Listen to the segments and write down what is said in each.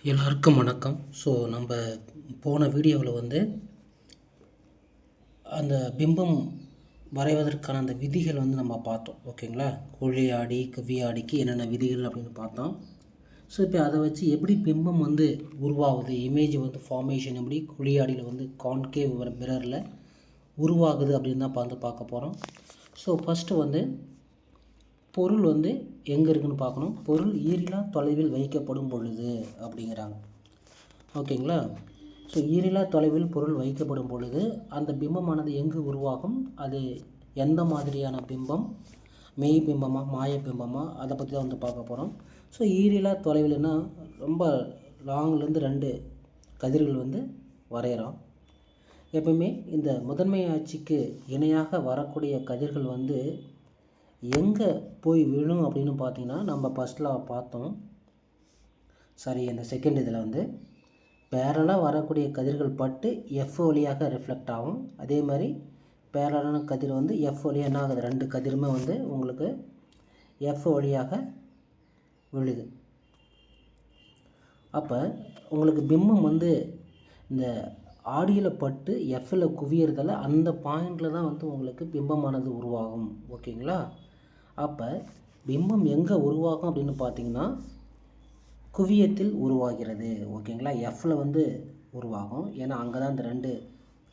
எல்லாருக்கும் வணக்கம். ஸோ நம்ம போன வீடியோவில் அந்த பிம்பம் வரைவதற்கான அந்த விதிகள் நம்ம பார்த்தோம். ஓகேங்களா? குழி ஆடி குவி ஆடிக்கு என்னென்ன விதிகள் அப்படின்னு பார்த்தோம். ஸோ இப்போ அதை வச்சு எப்படி பிம்பம் உருவாகுது, இமேஜ் ஃபார்மேஷன் எப்படி குழி ஆடியில் கான்கேவ் மிரரில் உருவாகுது அப்படின்னு தான் பார்க்க போகிறோம். ஸோ ஃபஸ்ட்டு பொருள் எங்கே இருக்குதுன்னு பார்க்கணும். பொருள் ஈரிலா தொலைவில் வைக்கப்படும் பொழுது அப்படிங்கிறாங்க. ஓகேங்களா? ஸோ ஈரிலா தொலைவில் பொருள் வைக்கப்படும் பொழுது அந்த பிம்பமானது எங்கு உருவாகும், அது எந்த மாதிரியான பிம்பம், மெய் பிம்பமா மாய பிம்பமா, அதை பற்றி தான் பார்க்க போகிறோம். ஸோ ஈரிலா தொலைவில்னா ரொம்ப லாங்லேருந்து 2 கதிர்கள் வரைகிறோம். எப்பவுமே இந்த முதன்மை ஆட்சிக்கு இணையாக வரக்கூடிய கதிர்கள் எங்கே போய் விழும் அப்படின்னு பார்த்தீங்கன்னா, நம்ம ஃபஸ்ட்டில் பார்த்தோம். இந்த செகண்ட் இதில் பேரலாக வரக்கூடிய கதிர்கள் பட்டு எஃப் வழியாக ரிஃப்ளெக்ட் ஆகும். அதே மாதிரி பேரலான கதிர் எஃப் வழியாக என்ன ஆகுது, 2 கதிருமே உங்களுக்கு எஃப் வழியாக விழுது. அப்போ உங்களுக்கு பிம்பம் இந்த ஆடியில் பட்டு எஃப்பில் குவியறதால அந்த பாயிண்டில் தான் உங்களுக்கு பிம்பமானது உருவாகும். ஓகேங்களா? அப்போ பிம்பம் எங்கே உருவாகும் அப்படின்னு பார்த்தீங்கன்னா, குவியத்தில் உருவாகிறது. ஓகேங்களா? எஃப்பில் உருவாகும். ஏன்னா அங்கே தான் இந்த 2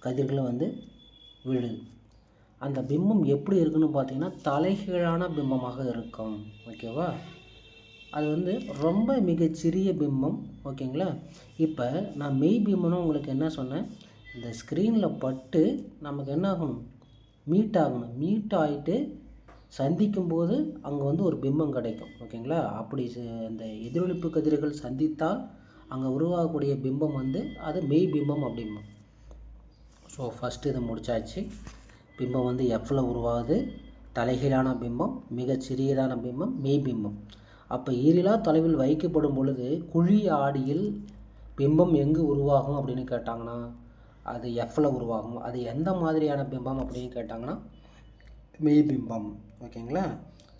கதிர்களும் விழுது. அந்த பிம்பம் எப்படி இருக்குன்னு பார்த்தீங்கன்னா, தலைகீழான பிம்பமாக இருக்கும். ஓகேவா? அது ரொம்ப மிகச்சிறிய பிம்பம். ஓகேங்களா? இப்போ நான் மெய் பிம்பம்னு உங்களுக்கு என்ன சொன்னேன், இந்த ஸ்க்ரீனில் பட்டு நமக்கு என்ன ஆகணும், மீட் ஆகணும். மீட் ஆகிட்டு சந்திக்கும்போது அங்கே ஒரு பிம்பம் கிடைக்கும். ஓகேங்களா? அப்படி இந்த எதிரொலிப்பு கதிர்கள் சந்தித்தால் அங்கே உருவாகக்கூடிய பிம்பம் அது மெய் பிம்பம் அப்படிம்போம். ஸோ ஃபஸ்ட்டு இதை முடித்தாச்சு. பிம்பம் எஃப்பில் உருவாகுது. தலைகீழான பிம்பம், மிகச்சிறியதான பிம்பம் மெய் பிம்பம். அப்போ ஈரிலா தொலைவில் வைக்கப்படும் பொழுது குழி ஆடியில் பிம்பம் எங்கு உருவாகும் அப்படின்னு கேட்டாங்கன்னா, அது எஃப்பில் உருவாகும். அது எந்த மாதிரியான பிம்பம் அப்படின்னு கேட்டாங்கன்னா, மெய் பிம்பம். ஓகேங்களா?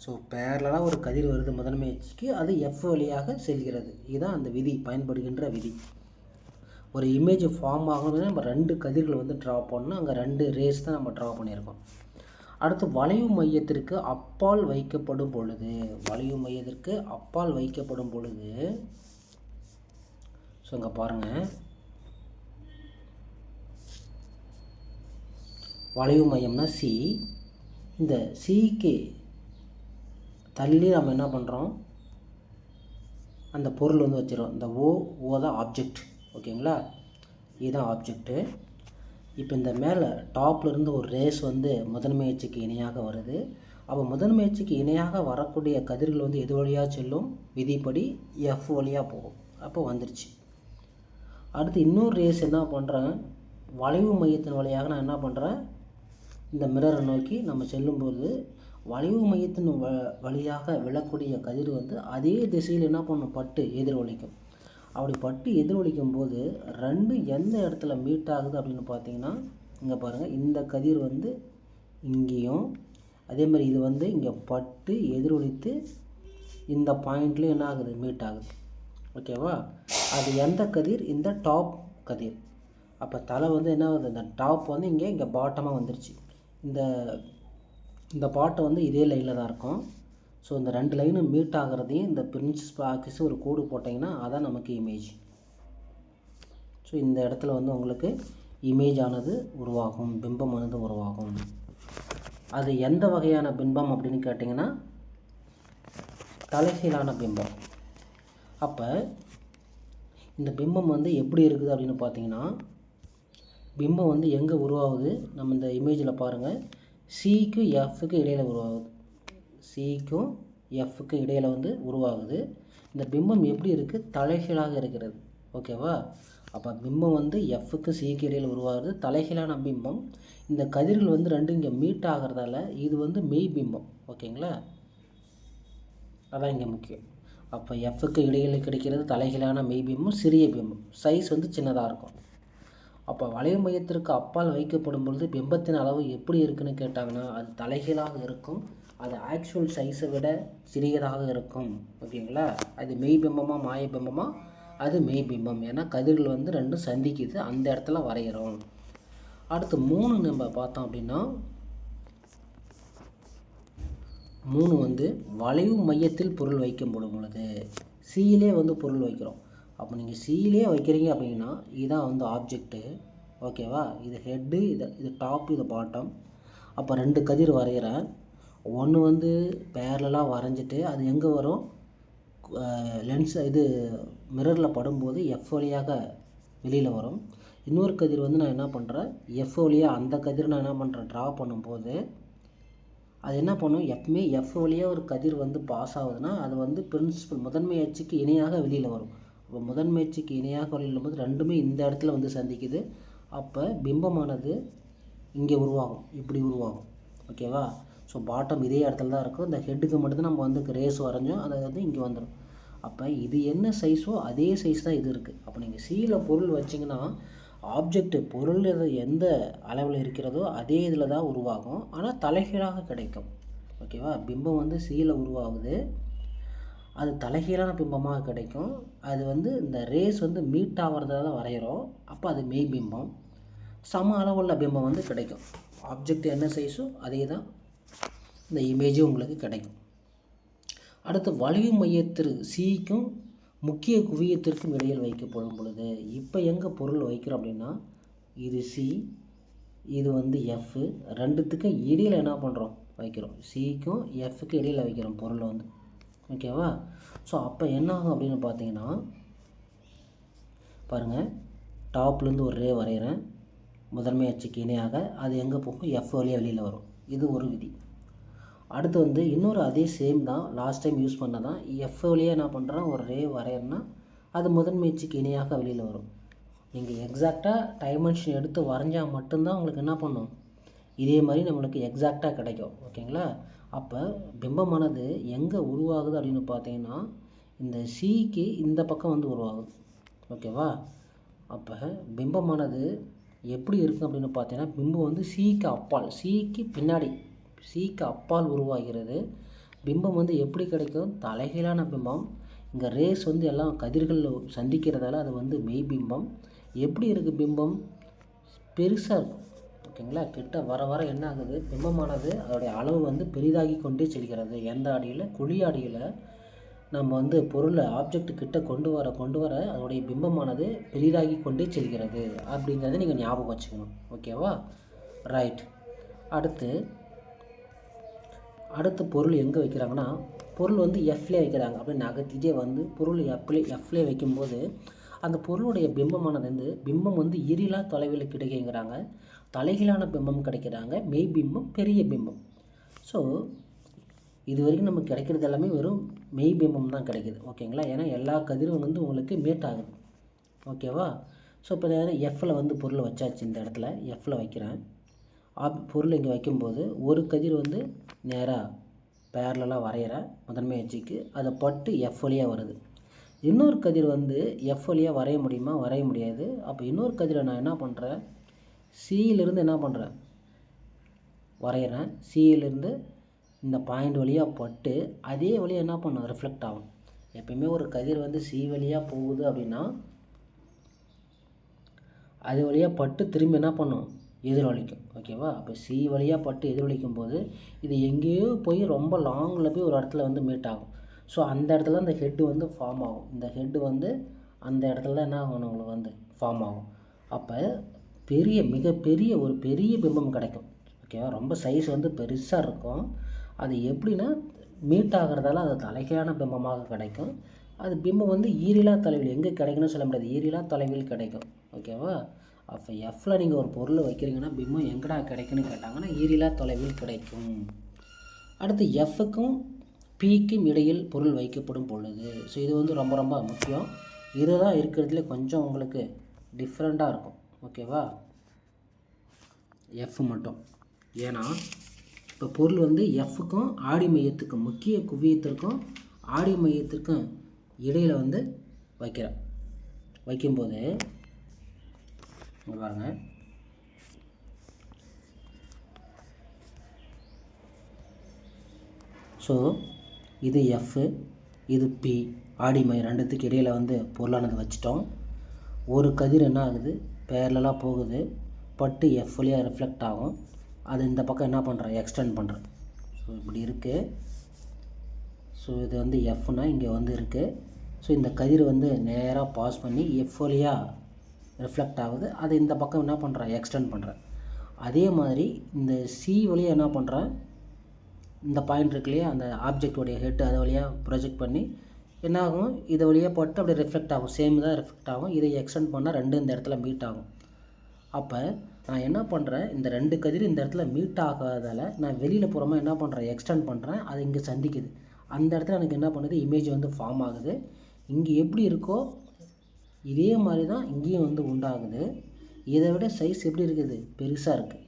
ஸோ பேரலாக ஒரு கதிர் வருது முதன்மை அச்சுக்கு, அது எஃப் வழியாக செல்கிறது. இதுதான் அந்த விதி, பயன்படுகின்ற விதி. ஒரு இமேஜ் ஃபார்ம் ஆகணும்னா நம்ம 2 கதிர்கள் ட்ரா பண்ணணும். அங்கே 2 ரேஸ் தான் நம்ம ட்ரா பண்ணியிருக்கோம். அடுத்து வளைவு மையத்திற்கு அப்பால் வைக்கப்படும் பொழுது, வளைவு மையத்திற்கு அப்பால் வைக்கப்படும் பொழுது, ஸோ இங்கே பாருங்கள், வளைவு மையம்னா சி. இந்த சிக்கு தள்ளி நம்ம என்ன பண்ணுறோம், அந்த பொருள் வச்சிடும். இந்த ஓ தான் ஆப்ஜெக்ட். ஓகேங்களா? இதுதான் ஆப்ஜெக்ட்டு. இப்போ இந்த மேலே டாப்லேருந்து ஒரு ரேஸ் முதன்மை அச்சுக்கு இணையாக வருது. அப்போ முதன்மை அச்சுக்கு இணையாக வரக்கூடிய கதிர்கள் எது வழியாக செல்லும், விதிப்படி எஃப் வழியாக போகும். அப்போ வந்துருச்சு. அடுத்து இன்னொரு ரேஸ் என்ன பண்ணுறேன், வளைவு மையத்தின் வழியாக நான் என்ன பண்ணுறேன், இந்த மிரரை நோக்கி நம்ம செல்லும்போது வளைவு மையத்தின் வழியாக விழக்கூடிய கதிர் அதே திசையில் என்ன பண்ணும், பட்டு எதிரொலிக்கும். அப்படி பட்டு எதிரொலிக்கும் போது 2 எந்த இடத்துல மீட் ஆகுது அப்படின்னு பார்த்தீங்கன்னா, இங்கே பாருங்கள், இந்த கதிர் இங்கேயும், அதே மாதிரி இது இங்கே பட்டு எதிரொலித்து இந்த பாயிண்ட்லேயும் என்ன ஆகுது, மீட் ஆகுது. ஓகேவா? அது எந்த கதிர், இந்த டாப் கதிர். அப்போ தலை என்ன ஆகுது, இந்த டாப் இங்கே பாட்டமாக வந்துருச்சு. இந்த பாட்டை இதே லைனில் தான் இருக்கும். ஸோ இந்த 2 லைனும் மீட் ஆகிறதையும் இந்த பிரின்சிபல் ஆக்சிஸ் ஒரு கோடு போட்டிங்கன்னா அதான் நமக்கு இமேஜ். ஸோ இந்த இடத்துல உங்களுக்கு இமேஜ் ஆனது உருவாகும், பிம்பமானது உருவாகும். அது எந்த வகையான பிம்பம் அப்படின்னு கேட்டிங்கன்னா, தலைகீழான பிம்பம். அப்போ இந்த பிம்பம் எப்படி இருக்குது அப்படின்னு பார்த்தீங்கன்னா, பிம்பம் எங்கே உருவாகுது, நம்ம இந்த இமேஜில் பாருங்கள், சிக்கும் எஃப்க்கு இடையில் உருவாகுது. சிக்கும் எஃப்க்கு இடையில் உருவாகுது. இந்த பிம்பம் எப்படி இருக்குது, தலைகீழாக இருக்கிறது. ஓகேவா? அப்போ பிம்பம் எஃப்க்கு சிக்கு இடையில் உருவாகுது, தலைகீழான பிம்பம். இந்த கதிர்கள் 2 இங்கே மீட் ஆகிறதால இது மெய் பிம்பம். ஓகேங்களா? அதான் இங்கே முக்கியம். அப்போ எஃப்க்கு இடையில் கிடைக்கிறது தலைகீழான மெய் பிம்பம், சிறிய பிம்பம், சைஸ் சின்னதாக இருக்கும். அப்போ வளைவு மையத்திற்கு அப்பால் வைக்கப்படும் பொழுது பிம்பத்தின் அளவு எப்படி இருக்குன்னு கேட்டாங்கன்னா, அது தலைகீழாக இருக்கும். அது ஆக்சுவல் சைஸை விட சிறியதாக இருக்கும். ஓகேங்களா? அது மெய் பிம்பமாக மாய பிம்பமாக அது மெய்பிம்பம். ஏன்னா கதிர்கள் வந்து ரெண்டும் சந்திக்குது, அந்த இடத்துல வரைகிறோம். அடுத்து 3 நம்ம பார்த்தோம் அப்படின்னா 3 வந்து வளைவு மையத்தில் பொருள் வைக்கப்படும் பொழுது சியிலே வந்து பொருள் வைக்கிறோம். அப்போ நீங்கள் சியிலே வைக்கிறீங்க அப்படின்னா இதுதான் வந்து ஆப்ஜெக்ட்டு, ஓகேவா? இது ஹெட்டு, இது டாப், இது பாட்டம். அப்போ 2 கதிர் வரைகிறேன். ஒன்று வந்து பேரலாக வரைஞ்சிட்டு அது எங்கே வரும், லென்ஸ் இது மிரரில் படும்போது எஃப் வழியாக வெளியில் வரும். இன்னொரு கதிர் வந்து நான் என்ன பண்ணுறேன், எஃப் வழியாக அந்த கதிர் நான் என்ன பண்ணுறேன் ட்ரா பண்ணும்போது அது என்ன பண்ணும், எப்பவுமே எஃப் வழியாக ஒரு கதிர் வந்து பாஸ் ஆகுதுன்னா அது வந்து பிரின்சிபல் முதன்மை அச்சுக்கு இணையாக வெளியில் வரும். அப்போ முதன்மை அச்சுக்கு இணையாக வெளியில் போது ரெண்டுமே இந்த இடத்துல வந்து சந்திக்குது. அப்போ பிம்பமானது இங்கே உருவாகும், இப்படி உருவாகும், ஓகேவா? ஸோ பாட்டம் இதே இடத்துல தான் இருக்கும். இந்த ஹெட்டுக்கு மட்டும்தான் நம்ம வந்து ரேஸ் வரைஞ்சோம், அது வந்து இங்கே வந்துடும். அப்போ இது என்ன சைஸோ அதே சைஸ் தான் இது இருக்குது. அப்போ நீங்கள் சியில் பொருள் வச்சிங்கன்னா ஆப்ஜெக்ட் பொருள் எந்த அளவில் இருக்கிறதோ அதே இதில் தான் உருவாகும், ஆனால் தலைகீழாக கிடைக்கும், ஓகேவா? பிம்பம் வந்து சியில் உருவாகுது, அது தலைகீழான பிம்பமாக கிடைக்கும். அது வந்து இந்த ரேஸ் வந்து மீட் ஆகிறதால வரைகிறோம், அப்போ அது மெய் பிம்பம். சம அளவுள்ள பிம்பம் வந்து கிடைக்கும். ஆப்ஜெக்ட் என்ன சைஸோ அதே தான் இந்த இமேஜும் உங்களுக்கு கிடைக்கும். அடுத்து வளைவு மையத்திற்கு சிக்கும் முக்கிய குவியத்திற்கும் இடையில் வைக்கப்படும் பொழுது இப்போ எங்கே பொருள் வைக்கிறோம் அப்படின்னா இது சி, இது வந்து எஃப், ரெண்டுத்துக்கும் இடையில் என்ன பண்ணுறோம் வைக்கிறோம், சிக்கும் எஃப்க்கு இடையில் வைக்கிறோம் பொருளை வந்து, ஓகேவா? ஸோ அப்போ என்ன ஆகும் அப்படின்னு பார்த்தீங்கன்னா பாருங்கள், டாப்லேருந்து ஒரு ரே வரைகிறேன் முதன்மை அச்சுக்கு இணையாக, அது எங்கே போகும், எஃப் வழியாக வெளியில் வரும். இது ஒரு விதி. அடுத்து வந்து இன்னொரு அதே சேம் தான், லாஸ்ட் டைம் யூஸ் பண்ண தான். எஃப் வழியாக என்ன பண்ணுறேன், ஒரு ரே வரையறேன்னா அது முதன்மை அச்சுக்கு இணையாக வெளியில் வரும். நீங்கள் எக்ஸாக்டாக டைமென்ஷன் எடுத்து வரைஞ்சால் மட்டும்தான் உங்களுக்கு என்ன பண்ணும், இதே மாதிரி நம்மளுக்கு எக்ஸாக்டாக கிடைக்கும், ஓகேங்களா? அப்போ பிம்பமானது எங்கே உருவாகுது அப்படின்னு பார்த்தீங்கன்னா இந்த சிக்கு இந்த பக்கம் வந்து உருவாகுது, ஓகேவா? அப்போ பிம்பமானது எப்படி இருக்குது அப்படின்னு பார்த்தீங்கன்னா பிம்பம் வந்து சிக்கு அப்பால், சிக்கு பின்னாடி, சிக்கு அப்பால் உருவாகிறது. பிம்பம் வந்து எப்படி கிடைக்கும், தலைகீழான பிம்பம். இங்கே ரேஸ் வந்து எல்லாம் கதிர்கள் சந்திக்கிறதால அது வந்து மெய் பிம்பம். எப்படி இருக்குது பிம்பம், பெருசாக இருக்கும், ஓகேங்களா? கிட்ட வர வர என்ன ஆகுது, பிம்பமானது அதோடைய அளவு வந்து பெரிதாகி கொண்டே செல்கிறது. எந்த அடியில், குழி அடியில் நம்ம வந்து பொருளை ஆப்ஜெக்ட் கிட்ட கொண்டு வர அதோடைய பிம்பமானது பெரிதாகி கொண்டே செல்கிறது அப்படிங்கிறத நீங்கள் ஞாபகம் வச்சுக்கணும், ஓகேவா? ரைட். அடுத்து பொருள் எங்கே வைக்கிறாங்கன்னா பொருள் வந்து எஃப்லே வைக்கிறாங்க. அப்படி நகர்த்திட்டே வந்து பொருள் எஃப்லே வைக்கும்போது அந்த பொருளுடைய பிம்பமானது வந்து பிம்பம் வந்து இரிலா தொலைவில் கிடைக்குங்கிறாங்க, தலைகீழான பிம்பம் கிடைக்கிறாங்க, மெய் பிம்பம், பெரிய பிம்பம். ஸோ இது வரைக்கும் நமக்கு கிடைக்கிறது எல்லாமே வெறும் மெய் பிம்பம் தான் கிடைக்கிது, ஓகேங்களா? ஏன்னா எல்லா கதிரும் வந்து உங்களுக்கு மீட் ஆகுது, ஓகேவா? ஸோ இப்போ எஃப்பில் வந்து பொருளை வச்சாச்சு, இந்த இடத்துல எஃப்பில் வைக்கிறேன். பொருள் இங்கே வைக்கும்போது ஒரு கதிர் வந்து நேராக பேரலாக வரைகிறேன் முதன்மை அச்சுக்கு, அதை பட்டு எஃப் வழியாக வருது. இன்னொரு கதிர் வந்து எஃப் வழியாக வரைய முடியுமா, வரைய முடியாது. அப்போ இன்னொரு கதிரை நான் என்ன பண்ணுறேன், சியிலிருந்து என்ன பண்ணுறேன் வரைகிறேன், சியிலிருந்து இந்த பாயிண்ட் வழியாக பட்டு அதே வழியாக என்ன பண்ணும், ரிஃப்ளெக்ட் ஆகும். எப்பயுமே ஒரு கதிர் வந்து சி வழியாக போகுது அப்படின்னா அது வழியாக பட்டு திரும்பி என்ன பண்ணும், எதிரொலிக்கும், ஓகேவா? அப்போ சி வழியாக பட்டு எதிரொலிக்கும் போது இது எங்கேயோ போய் ரொம்ப லாங்கில் போய் ஒரு இடத்துல வந்து மீட் ஆகும். ஸோ அந்த இடத்துல அந்த ஹெட்டு வந்து ஃபார்ம் ஆகும். இந்த ஹெட்டு வந்து அந்த இடத்துல என்ன ஆகும், உங்களுக்கு வந்து ஃபார்ம் ஆகும். அப்போ மிகப்பெரிய ஒரு பெரிய பிம்பம் கிடைக்கும், ஓகேவா? ரொம்ப சைஸ் வந்து பெருசாக இருக்கும். அது எப்படின்னா மீட் ஆகிறதால அது தலைகீழான பிம்பமாக கிடைக்கும். அது பிம்பம் வந்து ஈரிலா தொலைவில் எங்கே கிடைக்குன்னு சொல்ல முடியாது, ஈரிலா தொலைவில் கிடைக்கும், ஓகேவா? அப்போ எஃப்பில் நீங்கள் ஒரு பொருள் வைக்கிறீங்கன்னா பிம்பம் எங்கடா கிடைக்குன்னு கேட்டாங்கன்னா ஈரிலா தொலைவில் கிடைக்கும். அடுத்து எஃப்க்கும் பிக்கும் இடையில் பொருள் வைக்கப்படும் பொழுது, ஸோ இது வந்து ரொம்ப ரொம்ப முக்கியம். இதுதான் இருக்கிறதுல கொஞ்சம் உங்களுக்கு டிஃப்ரெண்ட்டாக இருக்கும், ஓகேவா? எஃப் மட்டும், ஏன்னா இப்போ பொருள் வந்து எஃப்க்கும் ஆடி மையத்துக்கும் முக்கிய குவியத்திற்கும் ஆடி மையத்திற்கும் இடையில் வந்து வைக்கும்போது பாருங்க, ஸோ இது எஃப், இது பி, ஆடி மை ரெண்டுத்துக்கு இடையில் வந்து பொருளானது வச்சிட்டோம். ஒரு கதிர் என்ன ஆகுது, பேரலாக போகுது, பட்டு எஃப் வழியாக ரிஃப்ளெக்ட் ஆகும். அது இந்த பக்கம் என்ன பண்ணுறேன், எக்ஸ்டெண்ட் பண்ணுறேன். ஸோ இப்படி இருக்குது. ஸோ இது வந்து எஃப்னா இங்கே வந்து இருக்குது. ஸோ இந்த கதிர் வந்து நேராக பாஸ் பண்ணி எஃப் வழியாக ரிஃப்ளெக்ட் ஆகுது. அது இந்த பக்கம் என்ன பண்ணுறேன், எக்ஸ்டெண்ட் பண்ணுறேன். அதே மாதிரி இந்த சி வழியாக என்ன பண்ணுறேன், இந்த பாயிண்ட் இருக்கு இல்லையா, அந்த ஆப்ஜெக்டோடைய ஹெட் அதை வழியாக ப்ரொஜெக்ட் பண்ணி என்ன ஆகும், இதை வழியாக போட்டு அப்படியே ரிஃப்ளெக்ட் ஆகும். சேம் தான் ரிஃப்ளெக்ட் ஆகும். இதை எக்ஸ்டெண்ட் பண்ணால் ரெண்டு இந்த இடத்துல மீட் ஆகும். அப்போ நான் என்ன பண்ணுறேன், இந்த ரெண்டு கதிர் இந்த இடத்துல மீட் ஆகாதால் நான் வெளியில் புறமா என்ன பண்ணுறேன், எக்ஸ்டெண்ட் பண்ணுறேன். அது இங்கே சந்திக்குது. அந்த இடத்துல எனக்கு என்ன பண்ணுது, இமேஜ் வந்து ஃபார்ம் ஆகுது. இங்கே எப்படி இருக்கோ இதே மாதிரி தான் இங்கேயும் வந்து உண்டாகுது. இதை விட சைஸ் எப்படி இருக்குது, பெருசாக இருக்குது.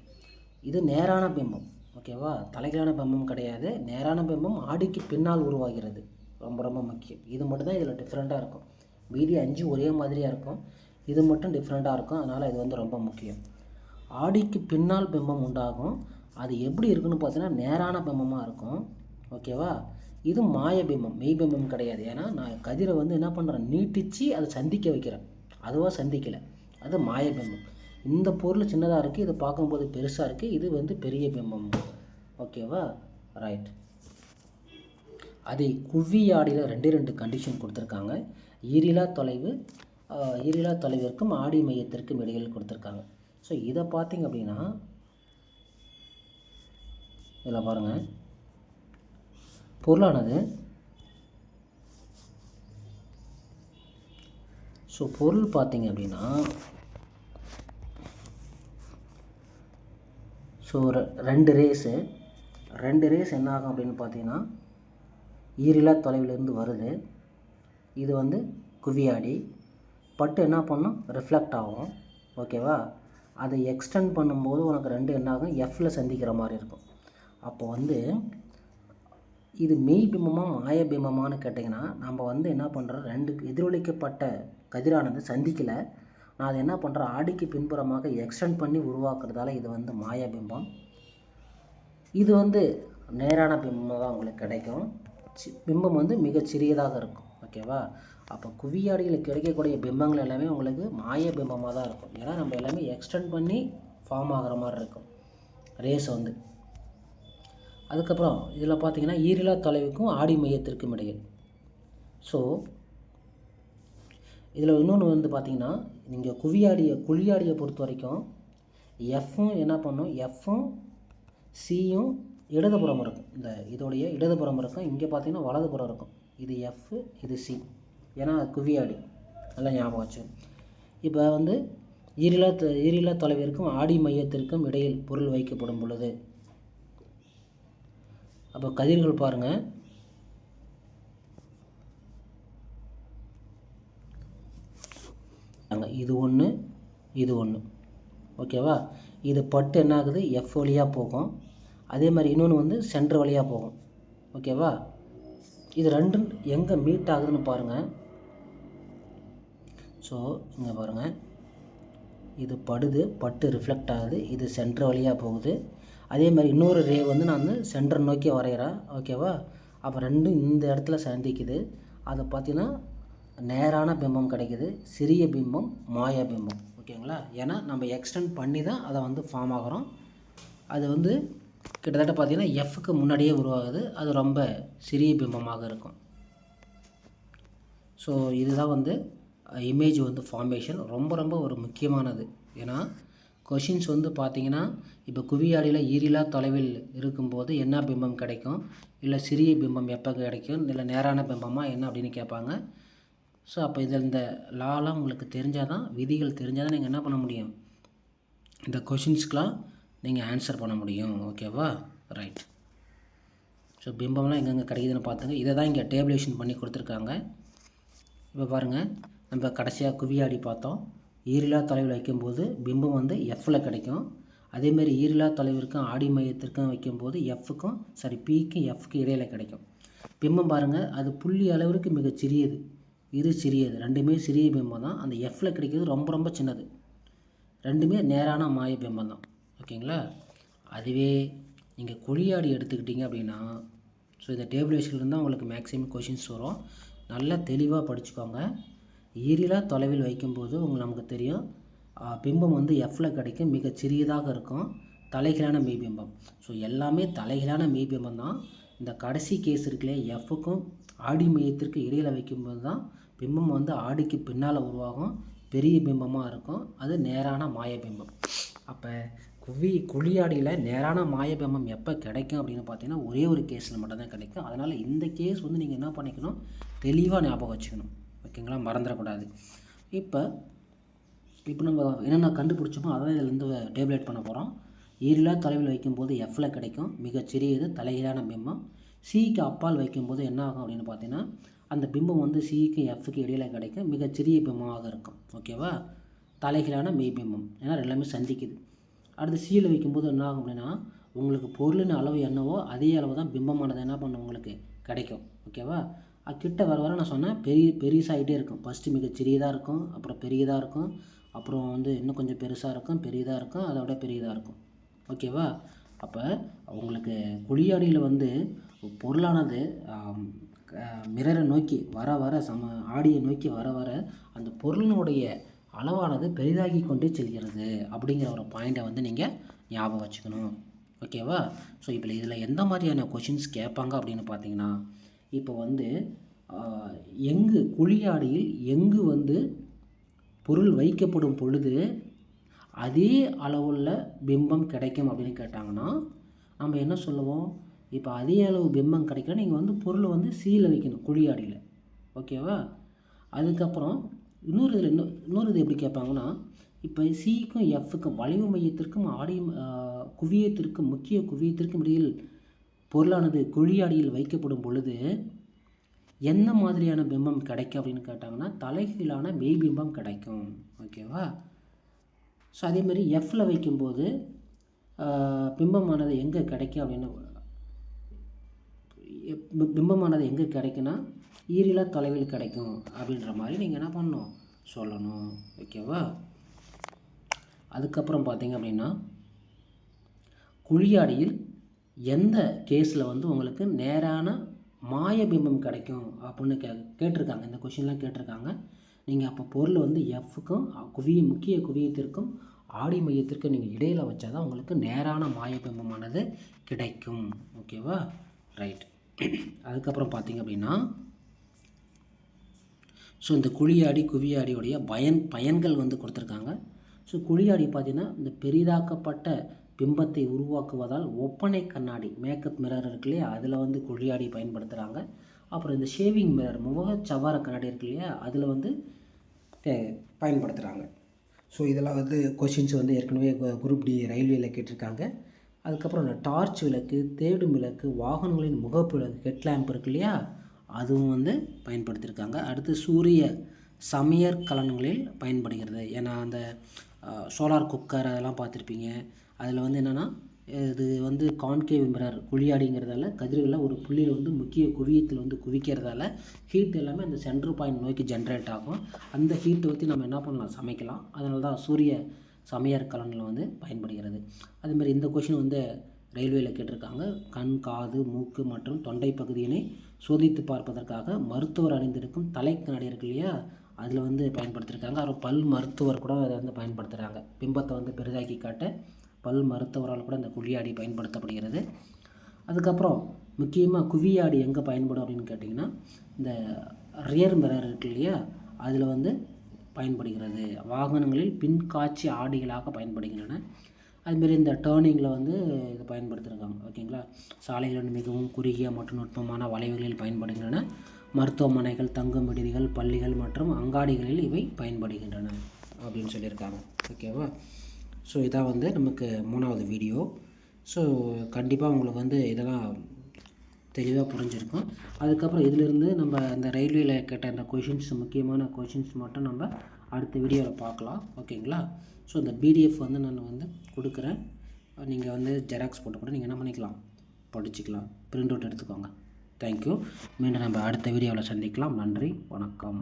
இது நேரான பிம்பம். ஓகேவா, தலைகீழான பிம்பம் கிடையாது. நேரான பிம்பம் ஆடிக்கு பின்னால் உருவாகிறது. ரொம்ப ரொம்ப முக்கியம். இது மட்டும் தான் இதில் டிஃப்ரெண்ட்டாக இருக்கும். மீதி 5 ஒரே மாதிரியாக இருக்கும். இது மட்டும் டிஃப்ரெண்ட்டாக இருக்கும். அதனால் இது வந்து ரொம்ப முக்கியம். ஆடிக்கு பின்னால் பிம்பம் உண்டாகும். அது எப்படி இருக்குன்னு பார்த்தீங்கன்னா நேரான பிம்பமாக இருக்கும். ஓகேவா, இது மாய பிம்பம், மெய் பிம்பம் கிடையாது. ஏன்னா நான் கதிரை வந்து என்ன பண்ணுறேன், நீட்டிச்சு அதை சந்திக்க வைக்கிறேன். அதுவாக சந்திக்கலை, அது மாய பிம்பம். இந்த பொருள் சின்னதாக இருக்குது, இதை பார்க்கும்போது பெருசாக இருக்குது. இது வந்து பெரிய பிம்பம். ஓகேவா, ரைட். அதை குவியாடியில் 2 கண்டிஷன் கொடுத்துருக்காங்க. ஈரிலா தொலைவிற்கும் ஆடி மையத்திற்கும் இடையில் கொடுத்துருக்காங்க. ஸோ இதை பார்த்திங்க அப்படின்னா இதில் பாருங்கள், பொருளானது ஸோ பொருள் பார்த்திங்க அப்படின்னா ஸோ ரெண்டு ரேஸ் என்ன ஆகும் அப்படின்னு பார்த்தீங்கன்னா, ஈரிலா தொலைவிலிருந்து வருது. இது வந்து குவியாடி பட்டு என்ன பண்ணும், ரிஃப்ளெக்ட் ஆகும். ஓகேவா, அதை எக்ஸ்டெண்ட் பண்ணும்போது உனக்கு ரெண்டு என்ன ஆகும், எஃப்பில் சந்திக்கிற மாதிரி இருக்கும். அப்போ வந்து இது மெய் பிம்பமாக மாய பிம்பமானு கேட்டிங்கன்னா, நம்ம வந்து என்ன பண்ணுறோம், ரெண்டு எதிரொலிக்கப்பட்ட கதிரானது சந்திக்கலை. நான் அதை என்ன பண்ணுறேன், ஆடிக்கு பின்புறமாக எக்ஸ்டெண்ட் பண்ணி உருவாக்குறதால இது வந்து மாய பிம்பம். இது வந்து நேரான பிம்பம் தான் உங்களுக்கு கிடைக்கும். பிம்பம் வந்து மிகச்சிறியதாக இருக்கும். ஓகேவா, அப்போ குவியாடியில் கிடைக்கக்கூடிய பிம்பங்கள் எல்லாமே உங்களுக்கு மாய பிம்பமாக தான் இருக்கும். ஏன்னா நம்ம எல்லாமே எக்ஸ்டெண்ட் பண்ணி ஃபார்ம் ஆகிற மாதிரி இருக்கும் ரேஸ் வந்து. அதுக்கப்புறம் இதில் பார்த்தீங்கன்னா ஈரிலா தொலைவுக்கும் ஆடி மையத்திற்கும் இடையில். ஸோ இதில் இன்னொன்று வந்து பார்த்திங்கன்னா, நீங்கள் குழியாடியை பொறுத்த வரைக்கும் எஃப்பும் என்ன பண்ணும், எஃப்பும் சியும் இடதுபுறம் இருக்கும். இந்த இதோடைய இடதுபுறம் இருக்கும். இங்கே பார்த்தீங்கன்னா வலதுபுறம் இருக்கும். இது எஃப், இது சி. ஏன்னா குவியாடி, நல்லா ஞாபகம் வச்சு. இப்போ வந்து ஈரிலா தொலைவிற்கும் ஆடி மையத்திற்கும் இடையில் பொருள் வைக்கப்படும் பொழுது, அப்போ கதிர்கள் பாருங்கள், இது ஒன்று, இது ஒன்று. ஓகேவா, இது பட்டு என்ன ஆகுது, எஃப் வழியாக போகும். அதே மாதிரி இன்னொன்று வந்து சென்டர் வழியாக போகும். ஓகேவா, இது ரெண்டும் எங்கே மீட் ஆகுதுன்னு பாருங்கள். ஸோ இங்கே பாருங்கள், இது பட்டு ரிஃப்ளெக்ட் ஆகுது. இது சென்டர் வழியாக போகுது. அதே மாதிரி இன்னொரு ரே வந்து நான் வந்து சென்டர் நோக்கி வரைகிறேன். ஓகேவா, அப்போ ரெண்டும் இந்த இடத்துல சந்திக்குது. அதை பார்த்தீங்கன்னா நேரான பிம்பம் கிடைக்குது. சிறிய பிம்பம் மாய பிம்பம். ஓகேங்களா, ஏன்னா நம்ம எக்ஸ்டெண்ட் பண்ணி தான் அதை வந்து ஃபார்ம் ஆகிறோம். அது வந்து கிட்டத்தட்ட பார்த்திங்கன்னா எஃப்க்கு முன்னாடியே உருவாகுது. அது ரொம்ப சிறிய பிம்பமாக இருக்கும். ஸோ இதுதான் வந்து இமேஜ் வந்து ஃபார்மேஷன் ரொம்ப ரொம்ப ஒரு முக்கியமானது. ஏன்னா கொஷின்ஸ் வந்து பார்த்திங்கன்னா, இப்போ குவியாடியில் ஈரிலா தொலைவில் இருக்கும்போது என்ன பிம்பம் கிடைக்கும், இல்லை சிறிய பிம்பம் எப்போ கிடைக்கும், இல்லை நேரான பிம்பமாக என்ன அப்படின்னு கேட்பாங்க. ஸோ அப்போ இதில் இந்த லாலாம் உங்களுக்கு தெரிஞ்சால் தான், விதிகள் தெரிஞ்சால் தான் நீங்கள் என்ன பண்ண முடியும், இந்த கொஷின்ஸ்க்கெலாம் நீங்கள் ஆன்சர் பண்ண முடியும். ஓகேவா, ரைட். ஸோ பிம்பம்லாம் எங்கெங்கே கிடைக்குதுன்னு பார்த்துங்க. இதை தான் இங்கே டேபிளேஷன் பண்ணி கொடுத்துருக்காங்க. இப்போ பாருங்கள், நம்ம கடைசியாக குவியாடி பார்த்தோம். ஈரிலா தொலைவில் வைக்கும்போது பிம்பம் வந்து எஃப்பில் கிடைக்கும். அதேமாரி ஈரிலா தொலைவிற்கும் ஆடி மையத்திற்கும் வைக்கும்போது பிக்கும் எஃப்க்கு இடையில் கிடைக்கும். பிம்பம் பாருங்கள், அது புள்ளி அளவிற்கு மிகச் சிறியது, இது சிறியது. ரெண்டுமே சிறிய பிம்பம் தான். அந்த எஃப்பில் கிடைக்கிறது ரொம்ப ரொம்ப சின்னது. ரெண்டுமே நேரான மாய பிம்பம் தான். ஓகேங்களா, அதுவே நீங்கள் குழியாடி எடுத்துக்கிட்டிங்க அப்படின்னா, ஸோ இந்த டேபிளேஷன்லேருந்து தான் உங்களுக்கு மேக்ஸிமம் கொஷின்ஸ் வரும். நல்லா தெளிவாக படிச்சுக்கோங்க. ஈரிலா தொலைவில் வைக்கும்போது நமக்கு தெரியும் பிம்பம் வந்து எஃப்பில் கிடைக்கும், மிகச் சிறியதாக இருக்கும், தலைகீழான மெய்பிம்பம். ஸோ எல்லாமே தலைகீழான மெய்பிம்பம் தான். இந்த கடைசி கேஸ் இருக்குல்லையே, எஃப்புக்கும் ஆடி மையத்திற்கு இடையில் வைக்கும்போது தான் பிம்பம் வந்து ஆடிக்கு பின்னால் உருவாகும், பெரிய பிம்பமாக இருக்கும். அது நேரான மாயபிம்பம். அப்போ குழியாடியில் நேரான மாயபிம்பம் எப்போ கிடைக்கும் அப்படின்னு பார்த்தீங்கன்னா ஒரே ஒரு கேஸில் மட்டும்தான் கிடைக்கும். அதனால் இந்த கேஸ் வந்து நீங்கள் என்ன பண்ணிக்கணும், தெளிவாக ஞாபகம் வச்சுக்கணும். ஓகேங்களா, மறந்துடக்கூடாது. இப்போ நம்ம என்னென்ன கண்டுபிடிச்சோமோ அதான் இதிலேருந்து டேப்லெட் பண்ண போகிறோம். ஈரிலா தொலைவில் வைக்கும்போது எஃப்பில் கிடைக்கும், மிகச்சிறியது, தலைகீழான பிம்பம். சிக்கு அப்பால் வைக்கும்போது என்ன ஆகும் அப்படின்னு பார்த்தீங்கன்னா அந்த பிம்பம் வந்து சிக்கு எஃப்க்கு இடையில் கிடைக்கும், மிகச்சிறிய பிம்பமாக இருக்கும். ஓகேவா, தலைகீழான மெய்பிம்பம், ஏன்னா எல்லாமே சந்திக்குது. அடுத்து சியில் வைக்கும்போது என்ன ஆகும் அப்படின்னா உங்களுக்கு பொருளின் அளவு என்னவோ அதே அளவு தான் பிம்பமானது என்ன பண்ணும் உங்களுக்கு கிடைக்கும். ஓகேவா, கிட்ட வர நான் சொன்னேன் பெருசாகிட்டே இருக்கும். ஃபஸ்ட்டு மிக சிறியதாக இருக்கும், அப்புறம் பெரியதாக இருக்கும், அப்புறம் வந்து இன்னும் கொஞ்சம் பெருசாக இருக்கும், பெரியதாக இருக்கும், அதை விட பெரியதாக இருக்கும். ஓகேவா, அப்போ உங்களுக்கு குழியாடியில் வந்து பொருளானது மிரரை நோக்கி வர ஆடியை நோக்கி வர அந்த பொருளினுடைய அளவானது பெரிதாகி கொண்டே செல்கிறது அப்படிங்கிற ஒரு பாயிண்ட்டை வந்து நீங்கள் ஞாபகம் வச்சுக்கணும். ஓகேவா, ஸோ இப்போ இதில் எந்த மாதிரியான கொஷின்ஸ் கேட்பாங்க அப்படின்னு பார்த்தீங்கன்னா, இப்போ வந்து குழியாடியில் எங்கு வந்து பொருள் வைக்கப்படும் பொழுது அதே அளவுள்ள பிம்பம் கிடைக்கும் அப்படின்னு கேட்டாங்கன்னா நம்ம என்ன சொல்லுவோம், இப்போ அதே அளவு பிம்பம் கிடைக்கல நீங்கள் வந்து பொருளை வந்து சியில் வைக்கணும் குழியாடியில். ஓகேவா, அதுக்கப்புறம் இன்னொரு இது எப்படி கேட்பாங்கன்னா, இப்போ சிக்கும் எஃப்க்கும் வளைவு மையத்திற்கும் குவியத்திற்கும் முக்கிய குவியத்திற்கும் இடையில் பொருளானது குழியாடியில் வைக்கப்படும் பொழுது என்ன மாதிரியான பிம்பம் கிடைக்கும் அப்படின்னு கேட்டாங்கன்னா தலைகீழான மெய்பிம்பம் கிடைக்கும். ஓகேவா, ஸோ அதேமாதிரி எஃப்பில் வைக்கும்போது பிம்பமானது எங்கே கிடைக்கும் அப்படின்னா கிடைக்குன்னா ஈரிலா தொலைவில் கிடைக்கும் அப்படின்ற மாதிரி நீங்கள் என்ன பண்ணணும் சொல்லணும். ஓகேவா, அதுக்கப்புறம் பார்த்தீங்க அப்படின்னா குழியாடியில் எந்த கேஸில் வந்து உங்களுக்கு நேரான மாயபிம்பம் கிடைக்கும் அப்படின்னு கேட்டிருக்காங்க. இந்த கொஷின்லாம் கேட்டிருக்காங்க. நீங்கள் அப்போ பொருள் வந்து எஃப்க்கும் முக்கிய குவியத்திற்கும் ஆடி மையத்திற்கும் நீங்கள் இடையில் வச்சா தான் உங்களுக்கு நேரான மாயபிம்பமானது கிடைக்கும். ஓகேவா, ரைட். அதுக்கப்புறம் பார்த்தீங்க அப்படின்னா ஸோ இந்த குழியாடி குவியாடியோடைய பயன்கள் வந்து கொடுத்துருக்காங்க. ஸோ குழியாடி பார்த்திங்கன்னா இந்த பெரிதாக்கப்பட்ட பிம்பத்தை உருவாக்குவதால் ஒப்பனை கண்ணாடி மேக்கப் மிரர் இருக்கு இல்லையா, அதில் வந்து குழியாடி பயன்படுத்துகிறாங்க. அப்புறம் இந்த ஷேவிங் மிரர் முகச்சவார கண்ணாடி இருக்கு இல்லையா, அதில் வந்து பயன்படுத்துகிறாங்க. ஸோ இதெல்லாம் வந்து கொஷின்ஸ் வந்து ஏற்கனவே குரூப் டி ரயில்வேயில் கேட்டிருக்காங்க. அதுக்கப்புறம் இந்த டார்ச் விளக்கு, தேடும் விளக்கு, வாகனங்களின் முகப்பு விளக்கு, ஹெட்லேம்ப் இருக்கு இல்லையா, அதுவும் வந்து பயன்படுத்தியிருக்காங்க. அடுத்து சூரிய சமையற் கலன்களில் பயன்படுகிறது. ஏன்னா அந்த சோலார் குக்கர் அதெல்லாம் பார்த்துருப்பீங்க. அதில் வந்து என்னென்னா இது வந்து கான்கேவ் மிரர் குழியாடிங்கிறதால கதிர்களில் ஒரு புள்ளியில் வந்து முக்கிய குவியத்தில் வந்து குவிக்கிறதால ஹீட் எல்லாமே அந்த சென்ட்ரு பாயிண்ட் நோக்கி ஜென்ரேட் ஆகும். அந்த ஹீட்டை ஊற்றி நம்ம என்ன பண்ணலாம், சமைக்கலாம். அதனால தான் சூரிய சமையற் கலனில் வந்து பயன்படுகிறது. அதுமாதிரி இந்த கொஷின் வந்து ரயில்வேயில் கேட்டிருக்காங்க. கண், காது, மூக்கு மற்றும் தொண்டை பகுதியினை சோதித்து பார்ப்பதற்காக மருத்துவர் அணிந்திருக்கும் தலைக்கண்ணாடி இருக்கு இல்லையா, அதில் வந்து பயன்படுத்தியிருக்காங்க. அப்புறம் பல் மருத்துவர் கூட அதை வந்து பயன்படுத்துகிறாங்க. பிம்பத்தை வந்து பெரிதாக்கி காட்ட பல் மருத்துவரால் கூட இந்த குழியாடி பயன்படுத்தப்படுகிறது. அதுக்கப்புறம் முக்கியமாக குவியாடி எங்கே பயன்படும் அப்படின்னு கேட்டிங்கன்னா இந்த ரியர் மிரர் இருக்கு இல்லையா, அதில் வந்து பயன்படுகிறது. வாகனங்களில் பின்காட்சி ஆடிகளாக பயன்படுகின்றன. அதுமாரி இந்த டேர்னிங்கில் வந்து இது பயன்படுத்தியிருக்காங்க. ஓகேங்களா, சாலைகளில் மிகவும் குறுகிய மற்றும் நுட்பமான வளைவுகளில் பயன்படுகின்றன. மருத்துவமனைகள், தங்கும் விடுதிகள், பள்ளிகள் மற்றும் அங்காடிகளில் இவை பயன்படுகின்றன அப்படின்னு சொல்லியிருக்காங்க. ஓகேவா, ஸோ இதான் வந்து நமக்கு 3வது வீடியோ. ஸோ கண்டிப்பாக உங்களுக்கு வந்து இதெல்லாம் தெளிவாக புரிஞ்சிருக்கும். அதுக்கப்புறம் இதிலிருந்து நம்ம இந்த ரயில்வேயில் கேட்ட இந்த கொஷின்ஸ், முக்கியமான கொஷின்ஸ் மட்டும் நம்ம அடுத்த வீடியோவில் பார்க்கலாம். ஓகேங்களா, ஸோ இந்த பிடிஎஃப் வந்து நான் வந்து கொடுக்குறேன். நீங்கள் வந்து ஜெராக்ஸ் போட்டு கூட நீங்கள் என்ன பண்ணிக்கலாம், படிச்சுக்கலாம். பிரிண்ட் அவுட் எடுத்துக்கோங்க. தேங்க்யூ. மீண்டும் நம்ம அடுத்த வீடியோவில் சந்திக்கலாம். நன்றி, வணக்கம்.